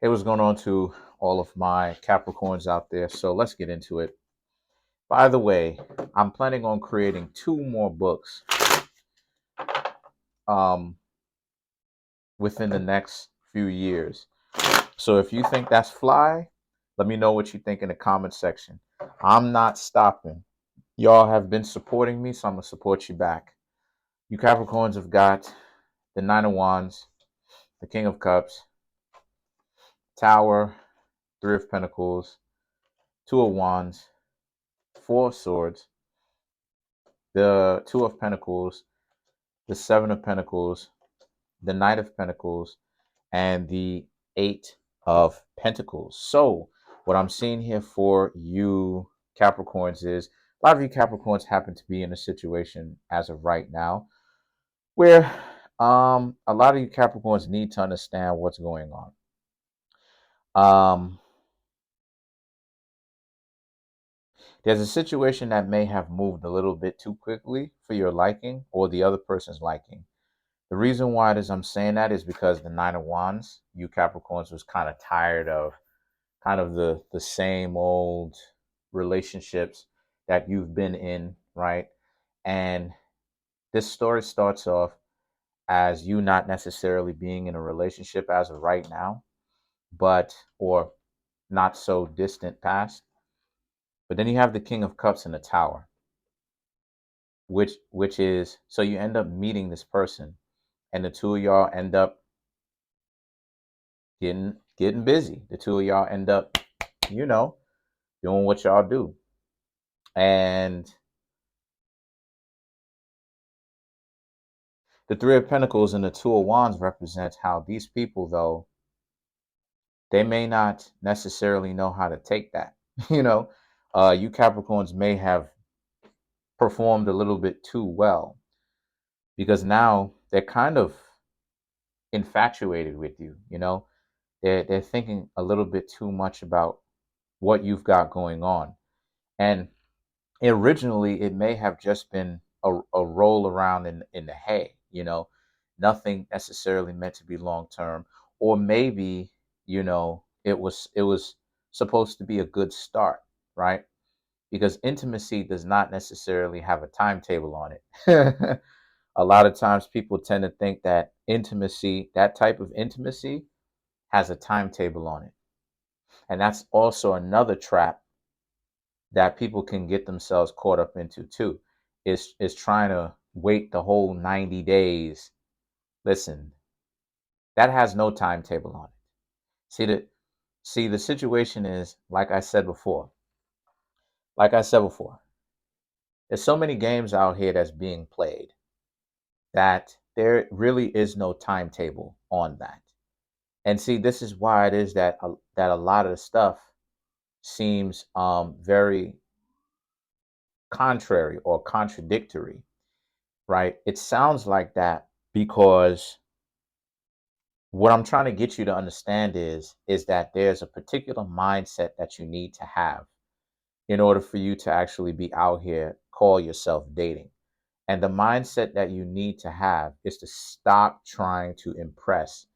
Hey, what's going on to all of my Capricorns out there? So let's get into it. By the way, I'm planning on creating 2 more books um, within the next few years. So if you think that's fly, let me know what you think in the comment section. I'm not stopping. Y'all have been supporting me, so I'm going to support you back. You Capricorns have got the Nine of Wands, the King of Cups, Tower, Three of Pentacles, Two of Wands, Four of Swords, the Two of Pentacles, the Seven of Pentacles, the Knight of Pentacles, and the Eight of Pentacles. So what I'm seeing here for you Capricorns is a lot of you Capricorns happen to be in a situation as of right now where a lot of you Capricorns need to understand what's going on. There's a situation that may have moved a little bit too quickly for your liking or the other person's liking. The reason why it is I'm saying that is because the Nine of Wands, you Capricorns, was kind of tired of kind of the same old relationships that you've been in, right? And this story starts off as you not necessarily being in a relationship as of right now, but or not so distant past. But then you have the King of Cups in the Tower, which is so you end up meeting this person, and the two of y'all end up getting busy. The two of y'all end up, you know, doing what y'all do. And the Three of Pentacles and the Two of Wands represents how these people, though, they may not necessarily know how to take that. You know, you Capricorns may have performed a little bit too well because now they're kind of infatuated with you. You know, they're thinking a little bit too much about what you've got going on. And originally, it may have just been a roll around in the hay, you know, nothing necessarily meant to be long term. Or maybe, you know, it was supposed to be a good start, right? Because intimacy does not necessarily have a timetable on it. A lot of times people tend to think that intimacy, that type of intimacy, has a timetable on it. And that's also another trap that people can get themselves caught up into too, is trying to wait the whole 90 days. Listen, that has no timetable on it. See the situation is like I said before, there's so many games out here that's being played that there really is no timetable on that. And see, this is why it is that that a lot of the stuff seems very contrary or contradictory, right? It sounds like that because what I'm trying to get you to understand is that there's a particular mindset that you need to have in order for you to actually be out here, call yourself dating. And the mindset that you need to have is to stop trying to impress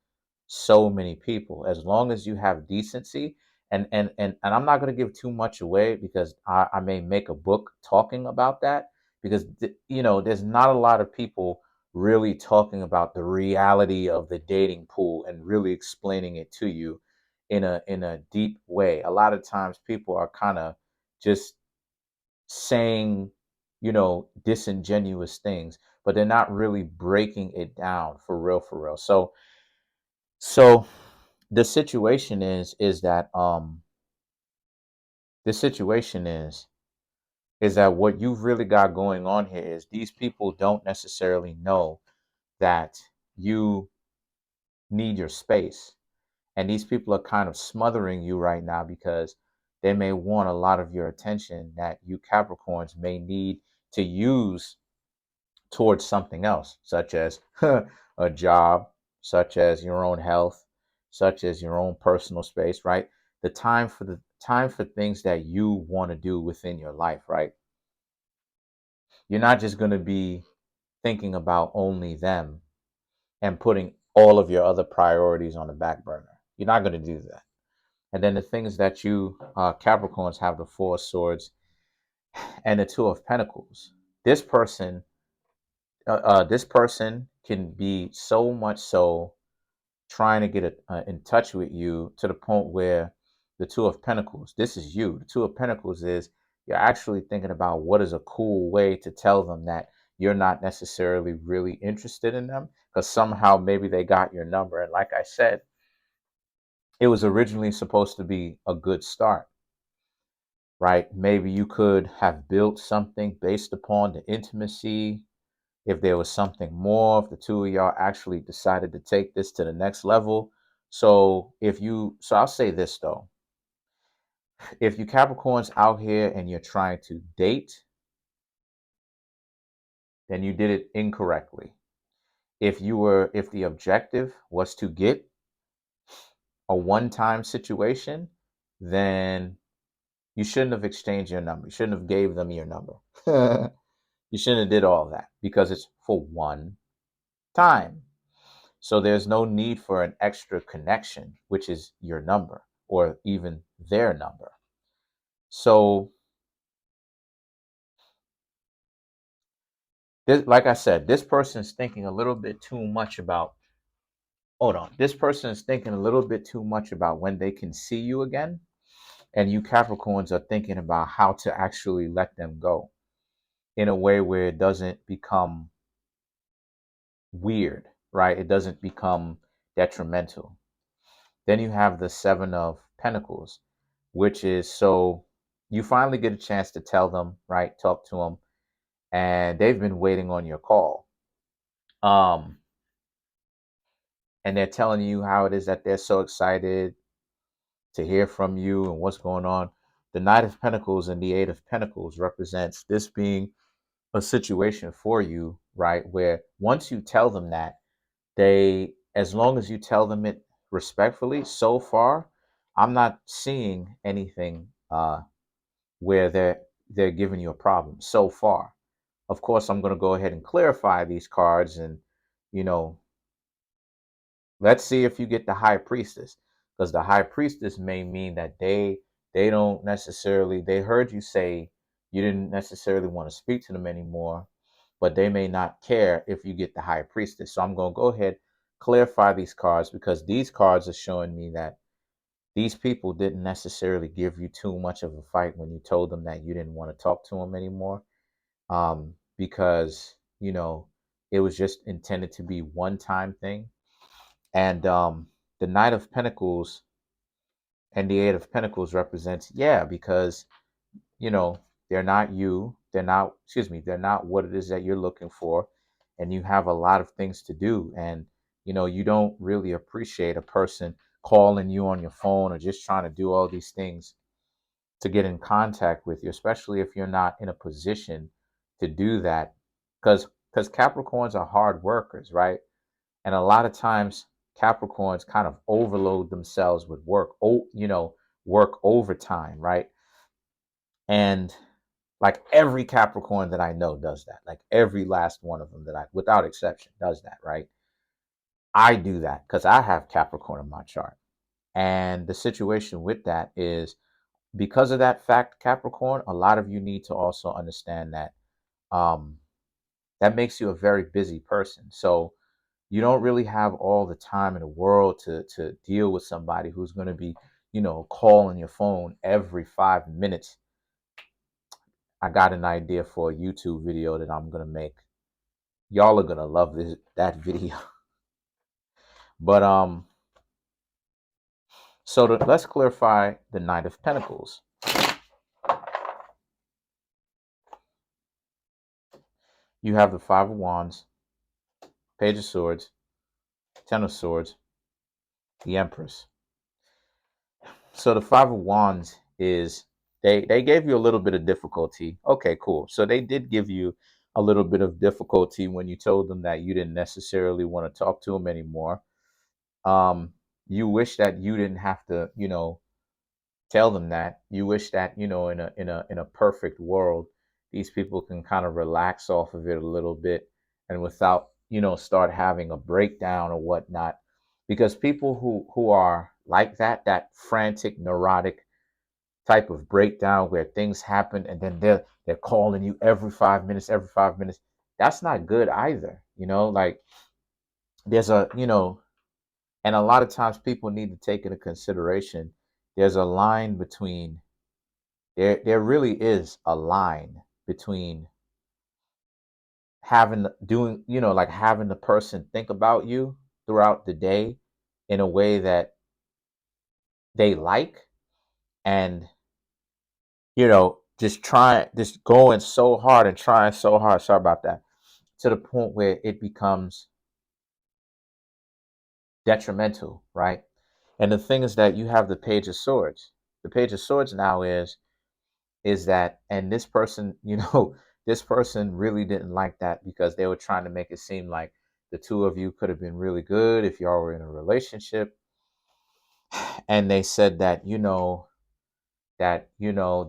so many people. As long as you have decency, and I'm not going to give too much away because I may make a book talking about that, because you know, there's not a lot of people really talking about the reality of the dating pool and really explaining it to you in a deep way. A lot of times people are kind of just saying, you know, disingenuous things, but they're not really breaking it down for real, for real. So the situation is that the situation is that what you've really got going on here is these people don't necessarily know that you need your space. And these people are kind of smothering you right now because they may want a lot of your attention that you Capricorns may need to use towards something else, such as a job, such as your own health, such as your own personal space, right? The time for things that you want to do within your life, right? You're not just going to be thinking about only them and putting all of your other priorities on the back burner. You're not going to do that. And then the things that you Capricorns have the Four of Swords and the Two of Pentacles. This person, this person can be so much so trying to get in touch with you to the point where the Two of Pentacles, this is you. The Two of Pentacles is you're actually thinking about what is a cool way to tell them that you're not necessarily really interested in them because somehow maybe they got your number. And like I said, it was originally supposed to be a good start, right? Maybe you could have built something based upon the intimacy. If there was something more, if the two of y'all actually decided to take this to the next level. So I'll say this though, if you Capricorns out here and you're trying to date, then you did it incorrectly. If the objective was to get a one-time situation, then you shouldn't have exchanged your number. You shouldn't have gave them your number. You shouldn't have did all that because it's for one time. So there's no need for an extra connection, which is your number or even their number. So this, like I said, this person is thinking a little bit too much about, hold on. This person is thinking a little bit too much about when they can see you again. And you Capricorns are thinking about how to actually let them go in a way where it doesn't become weird, right? It doesn't become detrimental. Then you have the Seven of Pentacles, which is so you finally get a chance to tell them, right? Talk to them, and they've been waiting on your call. Um, and they're telling you how it is that they're so excited to hear from you and what's going on. The Knight of Pentacles and the Eight of Pentacles represents this being a situation for you, right? Where once you tell them that, they, as long as you tell them it respectfully, so far, I'm not seeing anything where they're giving you a problem so far. Of course, I'm going to go ahead and clarify these cards, and you know, let's see if you get the High Priestess, because the High Priestess may mean that they don't necessarily, they heard you say you didn't necessarily want to speak to them anymore, but they may not care if you get the High Priestess. So I'm going to go ahead clarify these cards because these cards are showing me that these people didn't necessarily give you too much of a fight when you told them that you didn't want to talk to them anymore, because it was just intended to be one time thing. And the Knight of Pentacles and the Eight of Pentacles represents, yeah, because you know they're not you, they're not, excuse me, they're not what it is that you're looking for, and you have a lot of things to do, and you don't really appreciate a person calling you on your phone or just trying to do all these things to get in contact with you, especially if you're not in a position to do that, because Capricorns are hard workers, right? And a lot of times Capricorns kind of overload themselves with work, work overtime, right? And like every Capricorn that I know does that. Like every last one of them that I, without exception, does that, right? I do that because I have Capricorn in my chart. And the situation with that is because of that fact, Capricorn, a lot of you need to also understand that um, that makes you a very busy person. So you don't really have all the time in the world to deal with somebody who's going to be, calling your phone every 5 minutes. I got an idea for a YouTube video that I'm going to make. Y'all are going to love that video. But let's clarify the Knight of Pentacles. You have the Five of Wands, Page of Swords, Ten of Swords, the Empress. So the Five of Wands is, they gave you a little bit of difficulty. Okay, cool. So they did give you a little bit of difficulty when you told them that you didn't necessarily want to talk to them anymore. You wish that you didn't have to, tell them that. You wish that, in a perfect world, these people can kind of relax off of it a little bit and without, start having a breakdown or whatnot. Because people who are like that frantic, neurotic type of breakdown where things happen and then they're calling you every 5 minutes. That's not good either. Like there's a, and a lot of times people need to take into consideration there's a line between there really is a line between doing, like having the person think about you throughout the day in a way that they like, and just going so hard and trying so hard, sorry about that, to the point where it becomes detrimental, right? And the thing is that you have the Page of Swords. The Page of Swords now is that, and this person, this person really didn't like that because they were trying to make it seem like the two of you could have been really good if y'all were in a relationship. And they said that, the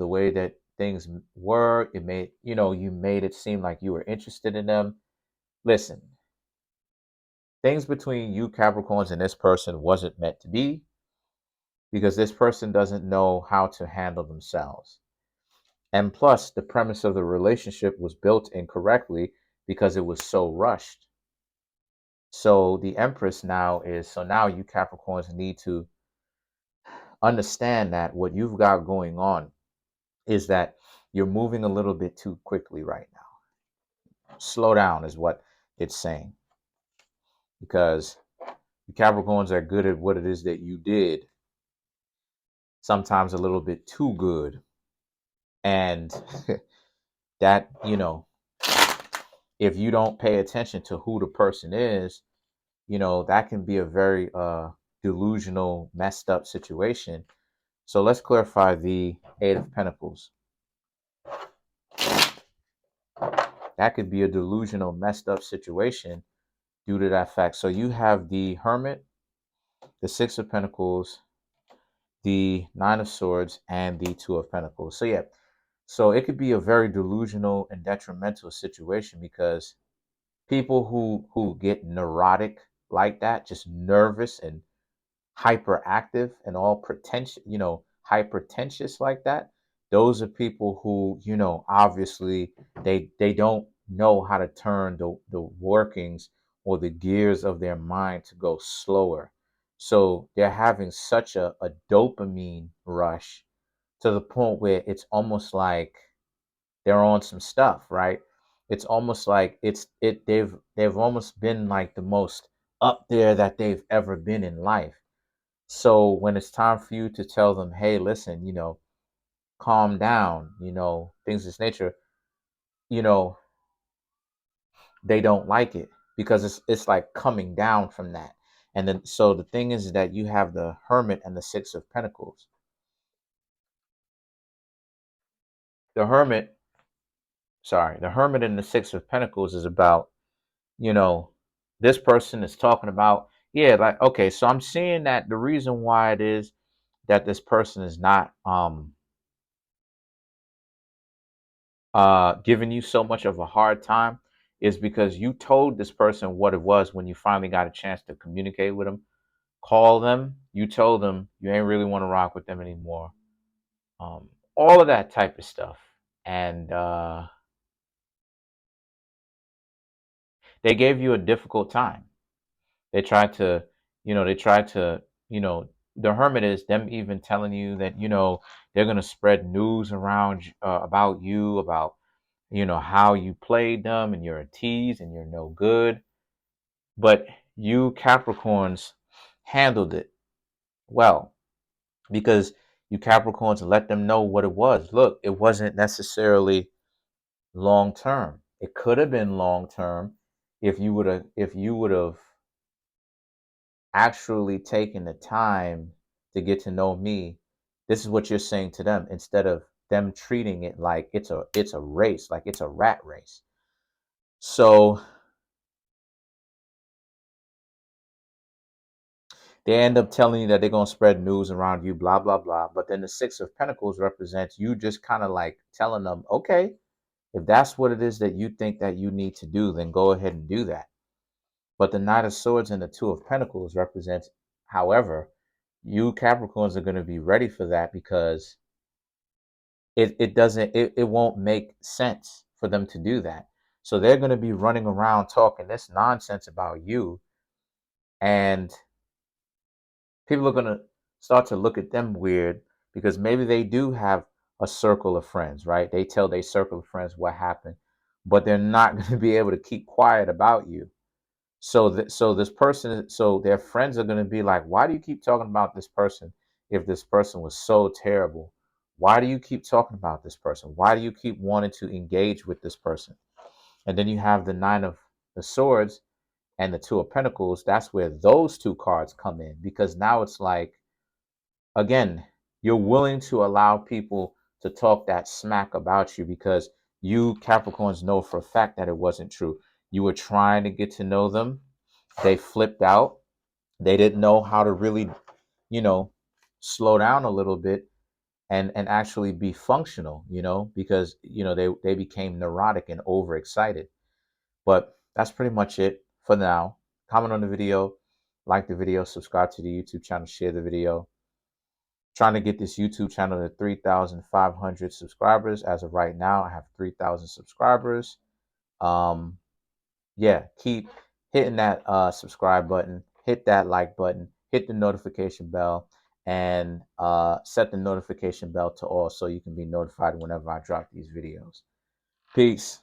way that things were, it made, you made it seem like you were interested in them. Listen, things between you Capricorns and this person wasn't meant to be, because this person doesn't know how to handle themselves. And plus, the premise of the relationship was built incorrectly because it was so rushed. So the Empress now you Capricorns need to understand that what you've got going on is that you're moving a little bit too quickly right now. Slow down is what it's saying, because the Capricorns are good at what it is that you did, sometimes a little bit too good. And that, if you don't pay attention to who the person is, that can be a very delusional, messed up situation. So let's clarify the Eight of Pentacles. That could be a delusional, messed up situation due to that fact. So you have the Hermit, the Six of Pentacles, the Nine of Swords, and the Two of Pentacles. So yeah, so it could be a very delusional and detrimental situation, because people who get neurotic like that, just nervous and hyperactive and all pretentious, hypertentious like that, those are people who, obviously they don't know how to turn the workings or the gears of their mind to go slower. So they're having such a dopamine rush to the point where it's almost like they're on some stuff, right? It's almost like they've almost been like the most up there that they've ever been in life. So when it's time for you to tell them, hey, listen, calm down, things of this nature, you know, they don't like it, because it's like coming down from that. And then so the thing is that you have the Hermit and the Six of Pentacles. The Hermit, the Hermit and the Six of Pentacles is about, you know, this person is talking about, yeah, like, okay, so I'm seeing that the reason why it is that this person is not giving you so much of a hard time is because you told this person what it was when you finally got a chance to communicate with them, call them. You told them you ain't really want to rock with them anymore. All of that type of stuff. And they gave you a difficult time. They tried to, the Hermit is them even telling you that, they're going to spread news around about you, about, how you played them and you're a tease and you're no good. But you Capricorns handled it well, because you Capricorns let them know what it was. Look, it wasn't necessarily long term. It could have been long term if you would have actually taken the time to get to know me. This is what you're saying to them, instead of them treating it like it's a race, like it's a rat race. So they end up telling you that they're going to spread news around you, blah, blah, blah. But then the Six of Pentacles represents you just kind of like telling them, okay, if that's what it is that you think that you need to do, then go ahead and do that. But the Knight of Swords and the Two of Pentacles represents, however, you Capricorns are going to be ready for that because it won't make sense for them to do that. So they're going to be running around talking this nonsense about you, and people are going to start to look at them weird because maybe they do have a circle of friends, right? They tell their circle of friends what happened, but they're not going to be able to keep quiet about you. So this person, so their friends are going to be like, why do you keep talking about this person if this person was so terrible? Why do you keep talking about this person? Why do you keep wanting to engage with this person? And then you have the nine of the swords and the two of pentacles. That's where those two cards come in, because now it's like, again, you're willing to allow people to talk that smack about you because you Capricorns know for a fact that it wasn't true. You were trying to get to know them. They flipped out. They didn't know how to really, you know, slow down a little bit and actually be functional, because they became neurotic and overexcited. But that's pretty much it for now. Comment on the video, like the video, subscribe to the YouTube channel, share the video. Trying to get this YouTube channel to 3,500 subscribers. As of right now, I have 3,000 subscribers. Yeah, keep hitting that subscribe button, hit that like button, hit the notification bell, and set the notification bell to all so you can be notified whenever I drop these videos. Peace.